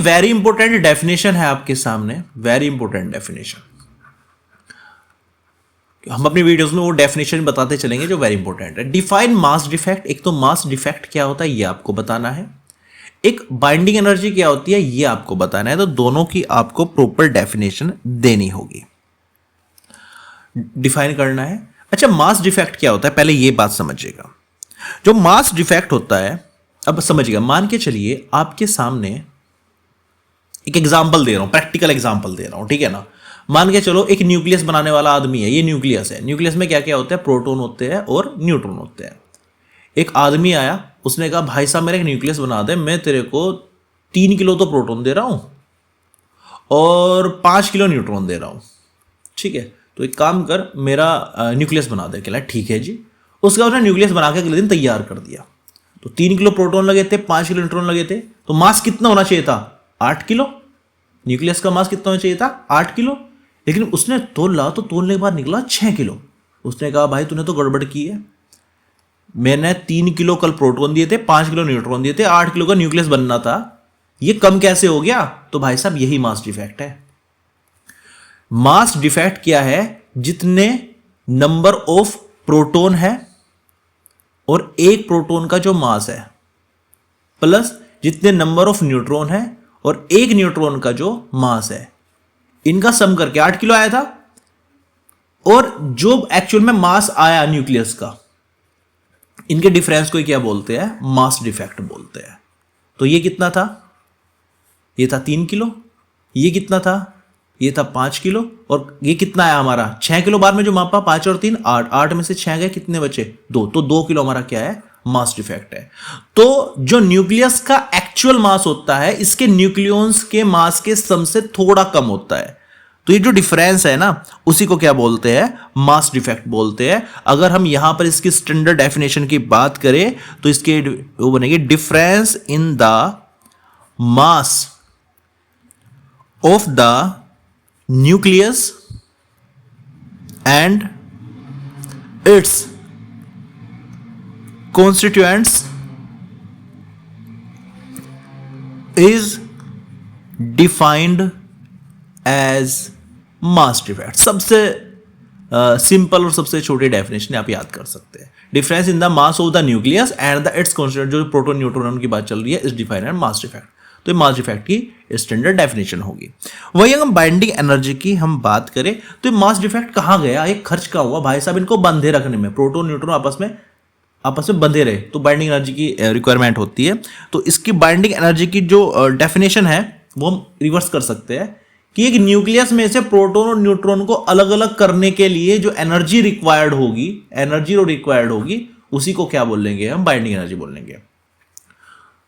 Very important definition है आपके सामने, वेरी इंपॉर्टेंट डेफिनेशन। हम अपनी वीडियोस में वो डेफिनेशन बताते चलेंगे जो वेरी इंपॉर्टेंट है। डिफाइन मास डिफेक्ट, एक तो मास डिफेक्ट क्या होता है ये आपको बताना है, एक बाइंडिंग एनर्जी क्या होती है ये आपको बताना है। तो दोनों की आपको प्रॉपर डेफिनेशन देनी होगी, डिफाइन करना है। अच्छा, मास डिफेक्ट क्या होता है पहले ये बात समझिएगा। जो मास डिफेक्ट होता है, अब समझिएगा, मान के चलिए आपके सामने एक एग्जांपल दे रहा हूं, प्रैक्टिकल एग्जांपल दे रहा हूं, ठीक है ना। मान के चलो एक न्यूक्लियस बनाने वाला आदमी है, ये न्यूक्लियस है। न्यूक्लियस में क्या क्या होता है, प्रोटॉन होते हैं और न्यूट्रॉन होते हैं। एक आदमी आया, उसने कहा भाई साहब मेरा एक न्यूक्लियस बना दे, मैं तेरे को 3 किलो तो प्रोटॉन दे रहा हूं और 5 किलो न्यूट्रॉन दे रहा हूं, ठीक है, तो एक काम कर मेरा न्यूक्लियस बना दे। कहला ठीक है जी। उसका उसने न्यूक्लियस बना के अगले दिन तैयार कर दिया। तो 3 किलो प्रोटॉन लगे थे, 5 किलो न्यूट्रॉन लगे थे, तो मास कितना होना चाहिए था, 8 किलो। न्यूक्लियस का मास कितना होना चाहिए था, 8 किलो। लेकिन उसने तोला तो तोलने के बाद निकला 6 किलो। उसने कहा भाई तूने तो गड़बड़ की है, मैंने 3 किलो कल प्रोटॉन दिए थे, 5 किलो न्यूट्रॉन दिए थे, 8 किलो का न्यूक्लियस बनना था, ये कम कैसे हो गया। तो भाई साहब यही मास डिफेक्ट है। मास डिफेक्ट क्या है, जितने नंबर ऑफ प्रोटॉन है और एक प्रोटॉन का जो मास है प्लस जितने नंबर ऑफ न्यूट्रॉन है और एक न्यूट्रॉन का जो मास है, इनका सम करके 8 किलो आया था। और जो एक्चुअल में मास आया न्यूक्लियस का, इनके डिफरेंस को क्या बोलते हैं, मास डिफेक्ट बोलते हैं। तो ये कितना था, ये था 3 किलो, ये कितना था, ये था 5 किलो, और ये कितना आया हमारा 6 किलो। बाद में जो मापा 5 और 3 8, 8 में से 6 गए, कितने बचे 2, तो 2 किलो हमारा क्या है, मास डिफेक्ट है। तो जो न्यूक्लियस का एक्चुअल मास होता है, इसके न्यूक्लियॉन्स के मास के सम से थोड़ा कम होता है। तो ये जो डिफरेंस है ना, उसी को क्या बोलते हैं, मास डिफेक्ट बोलते हैं। अगर हम यहां पर इसकी स्टैंडर्ड डेफिनेशन की बात करें तो इसके वो बनेगी, difference in the mass of the nucleus and its constituents is defined as mass defect। सबसे सिंपल और सबसे छोटी डेफिनेशन आप याद कर सकते हैं, difference in the mass of the nucleus and the its constituent. जो प्रोटॉन न्यूट्रॉन की बात चल रही है, is defined as mass defect. तो मास डिफेक्ट की स्टैंडर्ड डेफिनेशन होगी। वही अगर बाइंडिंग एनर्जी की हम बात करें तो मास डिफेक्ट कहां गया, एक खर्च का हुआ भाई साहब, इनको बंधे रखने में, प्रोटॉन न्यूट्रॉन आपस में बंधे रहे, तो बाइंडिंग एनर्जी की रिक्वायरमेंट होती है। तो इसकी बाइंडिंग एनर्जी की जो डेफिनेशन है वो हम रिवर्स कर सकते हैं कि एक न्यूक्लियस में से प्रोटॉन और न्यूट्रॉन को अलग अलग करने के लिए जो एनर्जी रिक्वायर्ड होगी, उसी को क्या बोलेंगे हम, बाइंडिंग एनर्जी बोलेंगे,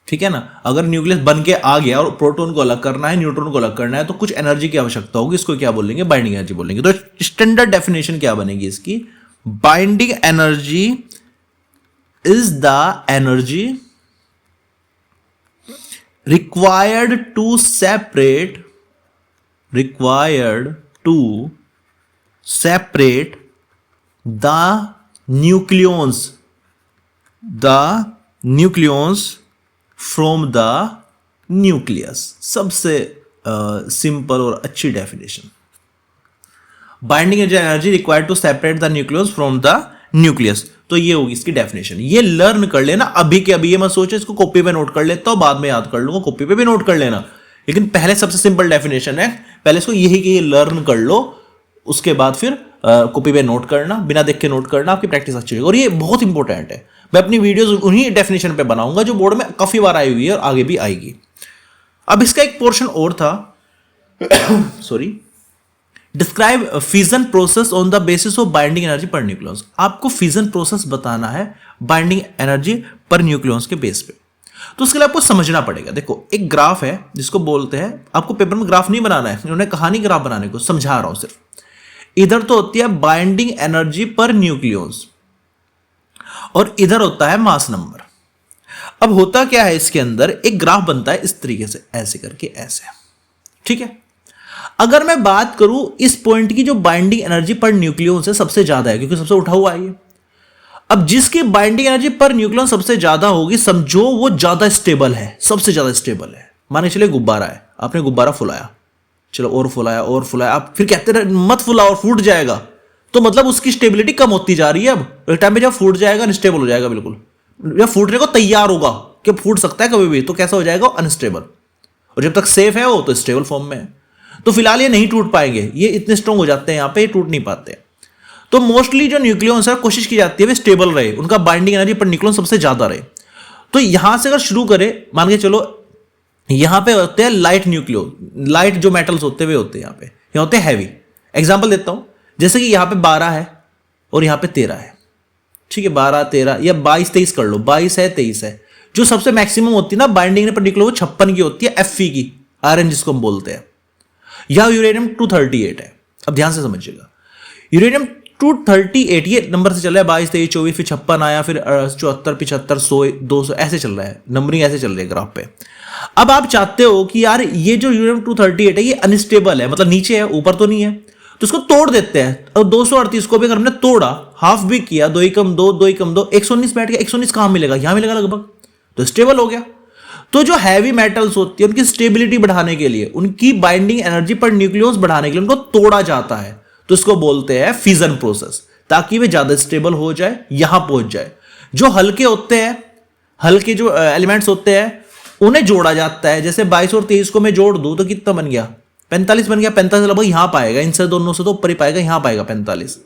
ठीक है ना। अगर न्यूक्लियस बन के आ गया और प्रोटॉन को अलग करना है, न्यूट्रॉन को अलग करना है, तो कुछ एनर्जी की आवश्यकता होगी, इसको क्या बोलेंगे, बाइंडिंग एनर्जी बोलेंगे। तो स्टैंडर्ड डेफिनेशन क्या बनेगी इसकी, binding energy is the energy required to separate the nucleons from the nucleus. सबसे सिंपल और अच्छी definition, binding energy required to separate the nucleus from the nucleus. तो ये होगी इसकी डेफिनेशन। ये लर्न कर लेना अभी के अभी, ये मत सोचो इसको कॉपी पे नोट कर लेता हूं बाद में याद कर लूंगा, कॉपी पे भी नोट कर लेना, लेकिन पहले सबसे सिंपल डेफिनेशन है, पहले इसको यही कि ये लर्न कर लो, उसके बाद फिर कॉपी पे नोट करना, बिना देख के नोट करना, आपकी प्रैक्टिस अच्छी होगी। और ये बहुत इंपॉर्टेंट है, मैं अपनी वीडियोस उन्हीं डेफिनेशन पे बनाऊंगा जो बोर्ड में काफी बार आई हुई है और आगे भी आएगी। अब इसका एक पोर्शन और था sorry, describe fission process on the basis of binding energy per nucleons. आपको फिजन प्रोसेस बताना है बाइंडिंग एनर्जी पर न्यूक्लियॉन्स के बेस पे। तो उसके लिए आपको समझना पड़ेगा। देखो एक ग्राफ है जिसको बोलते हैं, आपको पेपर में ग्राफ नहीं बनाना है, उन्होंने कहानी ग्राफ बनाने को समझा रहा हूं सिर्फ। इधर तो होती है बाइंडिंग एनर्जी पर न्यूक्लियॉन्स और इधर होता है मास नंबर। अब होता क्या है, इसके अंदर एक ग्राफ बनता है इस तरीके से, ऐसे करके ऐसे, ठीक है। अगर मैं बात करूं इस पॉइंट की, जो बाइंडिंग एनर्जी पर न्यूक्लियॉन से सबसे ज्यादा है, क्योंकि सबसे उठा हुआ है ये। अब जिसकी बाइंडिंग एनर्जी पर न्यूक्लियॉन सबसे ज्यादा होगी, समझो वो ज्यादा स्टेबल है, सबसे ज्यादा स्टेबल है। मान के चलिए गुब्बारा है, आपने गुब्बारा फुलाया, चलो और फुलाया और फुलाया, आप फिर कहते रहे मत फुलाओ और फूट जाएगा, तो मतलब उसकी स्टेबिलिटी कम होती जा रही है। अब एक टाइम पे जब फूट जाएगा अनस्टेबल हो जाएगा, बिल्कुल जब फूटने को तैयार होगा कि फूट सकता है कभी भी, तो कैसा हो जाएगा अनस्टेबल। और जब तक सेफ है वो तो स्टेबल फॉर्म में है। तो फिलहाल ये नहीं टूट पाएंगे, ये इतने स्ट्रॉन्ग हो जाते हैं यहाँ पे, ये टूट नहीं पाते। तो मोस्टली जो न्यूक्लियॉन्स है कोशिश की जाती है वे स्टेबल रहे, उनका बाइंडिंग एनर्जी पर न्यूक्लियॉन सबसे ज्यादा रहे। तो यहां से अगर शुरू करें, मान के चलो यहां पे होते हैं लाइट न्यूक्लियॉन, लाइट जो मेटल्स होते हुए होते हैं यहाँ पे, यहाँ होते हैं हैवी। एग्जांपल देता हूं, जैसे कि यहाँ पे 12 है और यहाँ पे 13 है, ठीक है, 12 13 या 22 23 कर लो, 22 है 23 है। जो सबसे मैक्सिमम होती है ना बाइंडिंग पर न्यूक्लियॉन, वो 56 की होती है, Fe की, आयरन जिसको हम बोलते हैं। यह यूरेनियम 238 है। अब ध्यान से समझिएगा, यूरेनियम 238 ये नंबर से चल रहा है, 22 23 24 फिर 56 आया, फिर 74 75 100 200 ऐसे चल रहा है, नंबरिंग ऐसे चल रही है ग्राफ पे। अब आप चाहते हो कि यार ये जो यूरेनियम 238 है ये अनस्टेबल है, मतलब नीचे है ऊपर तो नहीं है, तो इसको तोड़ देते हैं। और 238 को भी अगर हमने तोड़ा, हाफ भी किया, 2 ही कम 2 2 ही कम 2, 119 बैठ गया। 119 कहां मिलेगा, यहां मिलेगा लगभग, तो स्टेबल हो गया। तो जो हैवी मेटल्स होती है उनकी स्टेबिलिटी बढ़ाने के लिए, उनकी बाइंडिंग एनर्जी पर न्यूक्लियॉन्स बढ़ाने के लिए उनको तोड़ा जाता है, तो इसको बोलते हैं फिजन प्रोसेस, ताकि वे ज्यादा स्टेबल हो जाए, यहां पहुंच जाए। जो हल्के होते हैं, हल्के जो एलिमेंट्स होते हैं उन्हें जोड़ा जाता है। जैसे 22 और 23 को मैं जोड़ दूं तो कितना बन गया, 45 बन गया। 45 लगभग यहां पाएगा, इनसे दोनों से तो ऊपर ही पाएगा, यहां पाएगा 45।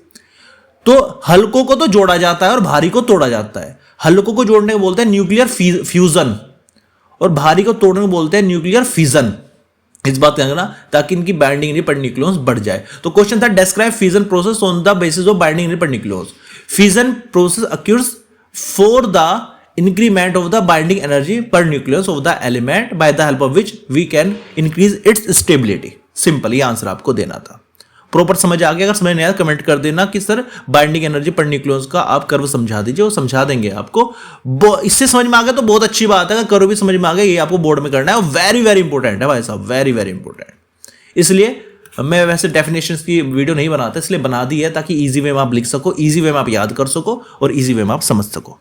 तो हल्कों को तो जोड़ा जाता है और भारी को तोड़ा जाता है। हल्कों को जोड़ने को बोलते हैं न्यूक्लियर फ्यूजन और भारी को तोड़ने को बोलते हैं न्यूक्लियर फिजन। इस बात ध्यान रखना, ताकि इनकी बाइंडिंग एनर्जी पर न्यूक्लियॉन्स बढ़ जाए। तो क्वेश्चन था describe fission process on the basis of binding energy per nucleons. Fission process occurs for the increment of the binding energy per nucleus of the element by the help of which we can increase its stability। Simple, ये answer आपको देना था। Proper समझ आ गया? अगर समझ नहीं आया कमेंट कर देना कि सर बाइंडिंग एनर्जी पर न्यूक्लियस का आप कर्व समझा दीजिए, वो समझा देंगे आपको। इससे समझ में आ गया तो बहुत अच्छी बात है, अगर कर्व भी समझ में आ गया, ये आपको बोर्ड में करना है, वेरी वेरी इंपॉर्टेंट है भाई साहब, वेरी वेरी इंपॉर्टेंट। इसलिए मैं वैसे डेफिनेशंस की वीडियो नहीं बनाता, इसलिए बना दी है ताकि इजी वे में आप लिख सको, इजी वे में आप याद कर सको और इजी वे में आप समझ सको।